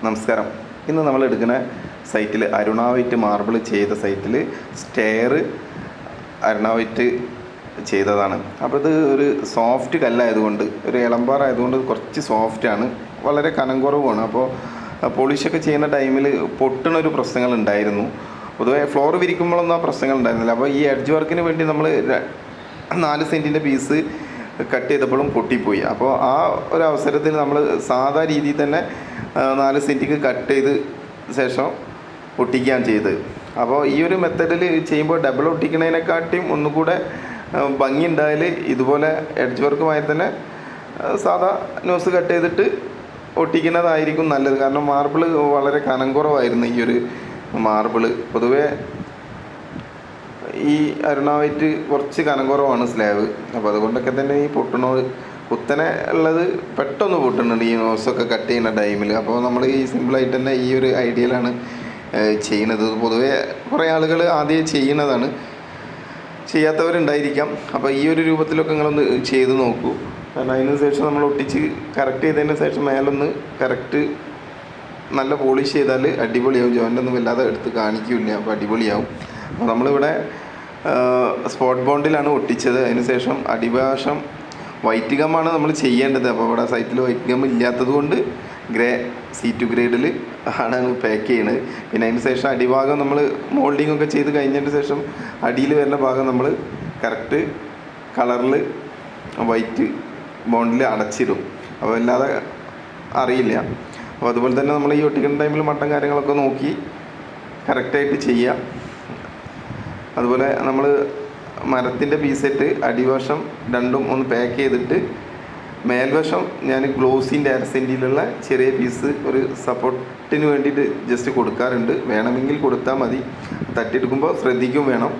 നമസ്കാരം. ഇന്ന് നമ്മൾ എടുക്കുന്ന സൈറ്റിൽ അരുണാവൈറ്റ് മാർബിൾ ചെയ്ത സൈറ്റിൽ സ്റ്റെയർ അരുണാവൈറ്റ് ചെയ്തതാണ്. അപ്പോൾ ഇത് ഒരു സോഫ്റ്റ് കല്ലായതുകൊണ്ട്, ഒരു ഇളമ്പാറായതുകൊണ്ട് കുറച്ച് സോഫ്റ്റാണ്, വളരെ കനം കുറവുമാണ്. അപ്പോൾ പോളിഷൊക്കെ ചെയ്യുന്ന ടൈമിൽ പൊട്ടുന്നൊരു പ്രശ്നങ്ങളുണ്ടായിരുന്നു. പൊതുവെ ഫ്ലോർ വിരിക്കുമ്പോഴൊന്നും ആ പ്രശ്നങ്ങൾ ഉണ്ടായിരുന്നില്ല. അപ്പോൾ ഈ എഡ്ജ് വർക്കിന് വേണ്ടി നമ്മൾ 4 സെൻറ്റിൻ്റെ പീസ് കട്ട് ചെയ്തപ്പോഴും പൊട്ടിപ്പോയി. അപ്പോൾ ആ ഒരു അവസരത്തിൽ നമ്മൾ സാധാ രീതിയിൽ തന്നെ 4 സെൻറ്റിക്ക് കട്ട് ചെയ്ത് ശേഷം ഒട്ടിക്കുകയാണ് ചെയ്തത്. അപ്പോൾ ഈ ഒരു മെത്തഡിൽ ചെയ്യുമ്പോൾ ഡബിൾ ഒട്ടിക്കുന്നതിനെക്കാട്ടിയും ഒന്നുകൂടെ ഭംഗി ഉണ്ടായാൽ ഇതുപോലെ എഡ്ജ് വർക്കുമായി തന്നെ സാധാ ന്യൂസ് കട്ട് ചെയ്തിട്ട് ഒട്ടിക്കുന്നതായിരിക്കും നല്ലത്. കാരണം മാർബിൾ വളരെ കനം കുറവായിരുന്നു. ഈ ഒരു മാർബിൾ പൊതുവേ ഈ അരുണാവൈറ്റ് കുറച്ച് കനം കുറവാണ് സ്ലാബ്. അപ്പോൾ അതുകൊണ്ടൊക്കെ തന്നെ ഈ പൊട്ടണോട് കുത്തനെ ഉള്ളത് പെട്ടെന്ന് പൊട്ടുന്നുണ്ട് ഈ നോസൊക്കെ കട്ട് ചെയ്യുന്ന ടൈമിൽ. അപ്പോൾ നമ്മൾ ഈ സിമ്പിളായിട്ട് തന്നെ ഈ ഒരു ഐഡിയയിലാണ് ചെയ്യുന്നത്. പൊതുവേ കുറേ ആളുകൾ ആദ്യം ചെയ്യുന്നതാണ്, ചെയ്യാത്തവരുണ്ടായിരിക്കാം. അപ്പോൾ ഈ ഒരു രൂപത്തിലൊക്കെ നിങ്ങളൊന്ന് ചെയ്ത് നോക്കൂ. കാരണം അതിന് ശേഷം നമ്മൾ ഒട്ടിച്ച് കറക്റ്റ് ചെയ്തതിന് ശേഷം മേലൊന്ന് കറക്റ്റ് നല്ല പോളിഷ് ചെയ്താൽ അടിപൊളിയാവും. ജോയിൻ്റൊന്നും വല്ലാതെ എടുത്ത് കാണിക്കില്ല, അപ്പോൾ അടിപൊളിയാവും. അപ്പോൾ നമ്മളിവിടെ സ്പോട്ട് ബോണ്ടിലാണ് ഒട്ടിച്ചത്. അതിന് ശേഷം അടിഭാഷം വൈറ്റ് ഗമ്മാണ് നമ്മൾ ചെയ്യേണ്ടത്. അപ്പോൾ ഇവിടെ സൈറ്റിൽ വൈറ്റ് ഗം ഇല്ലാത്തത് കൊണ്ട് C2 ഗ്രേഡിൽ ആണ് പാക്ക് ചെയ്യുന്നത്. പിന്നെ അതിന് ശേഷം അടിഭാഗം നമ്മൾ മോൾഡിംഗ് ഒക്കെ ചെയ്ത് കഴിഞ്ഞതിന് ശേഷം അടിയിൽ വരുന്ന ഭാഗം നമ്മൾ കറക്റ്റ് കളറിൽ വൈറ്റ് ബോണ്ടിൽ അടച്ചിടും. അപ്പോൾ അല്ലാതെ അറിയില്ല. അപ്പോൾ അതുപോലെ തന്നെ നമ്മൾ ഈ ഒട്ടിക്കുന്ന ടൈമിൽ മട്ടൻ കാര്യങ്ങളൊക്കെ നോക്കി കറക്റ്റായിട്ട് ചെയ്യുക. അതുപോലെ നമ്മൾ മരത്തിൻ്റെ പീസെറ്റ് അടിവശം രണ്ടും ഒന്ന് പാക്ക് ചെയ്തിട്ട് മേൽവശം ഞാൻ ഗ്ലോസിൻ്റെ 1/2 സെൻറ്റിലുള്ള ചെറിയ പീസ് ഒരു സപ്പോർട്ടിന് വേണ്ടിയിട്ട് ജസ്റ്റ് കൊടുക്കാറുണ്ട്. വേണമെങ്കിൽ കൊടുത്താൽ മതി, തട്ടിയെടുക്കുമ്പോൾ ശ്രദ്ധിക്കും വേണം.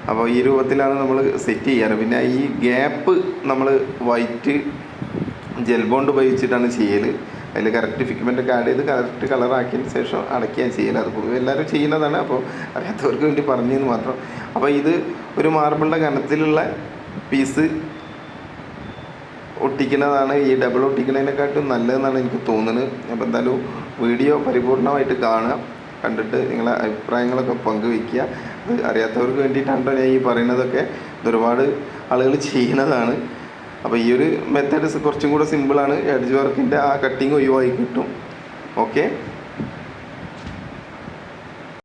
അപ്പോൾ ഈ രൂപത്തിലാണ് നമ്മൾ സെറ്റ് ചെയ്യാറ്. പിന്നെ ഈ ഗ്യാപ്പ് നമ്മൾ വൈറ്റ് ജെൽ ബോണ്ട് ഉപയോഗിച്ചിട്ടാണ് ചെയ്യൽ. അതിൽ കറക്റ്റ് ഫിഗ്മെൻ്റൊക്കെ ആഡ് ചെയ്ത് കറക്റ്റ് കളറാക്കിയതിന് ശേഷം അടയ്ക്കാൻ ചെയ്യൽ. അത് പൊതുവെ എല്ലാവരും ചെയ്യുന്നതാണ്. അപ്പോൾ അറിയാത്തവർക്ക് വേണ്ടി പറഞ്ഞതെന്ന് മാത്രം. അപ്പോൾ ഇത് ഒരു മാർബിളിൻ്റെ കനത്തിലുള്ള പീസ് ഒട്ടിക്കുന്നതാണ് ഈ ഡബിൾ ഒട്ടിക്കുന്നതിനെക്കാട്ടും നല്ലതെന്നാണ് എനിക്ക് തോന്നുന്നത്. അപ്പോൾ എന്തായാലും വീഡിയോ പരിപൂർണമായിട്ട് കാണുക, കണ്ടിട്ട് നിങ്ങളെ അഭിപ്രായങ്ങളൊക്കെ പങ്കുവയ്ക്കുക. അത് അറിയാത്തവർക്ക് വേണ്ടിയിട്ടാണ് ഞാൻ ഈ പറയുന്നതൊക്കെ. ഇതൊരുപാട് ആളുകൾ ചെയ്യുന്നതാണ്. അപ്പോൾ ഈ ഒരു മെത്തേഡ് കുറച്ചും കൂടെ സിമ്പിളാണ്. എഡ്ജ് വർക്കിൻ്റെ ആ കട്ടിങ് ഒഴിവായി കിട്ടും. ഓക്കെ.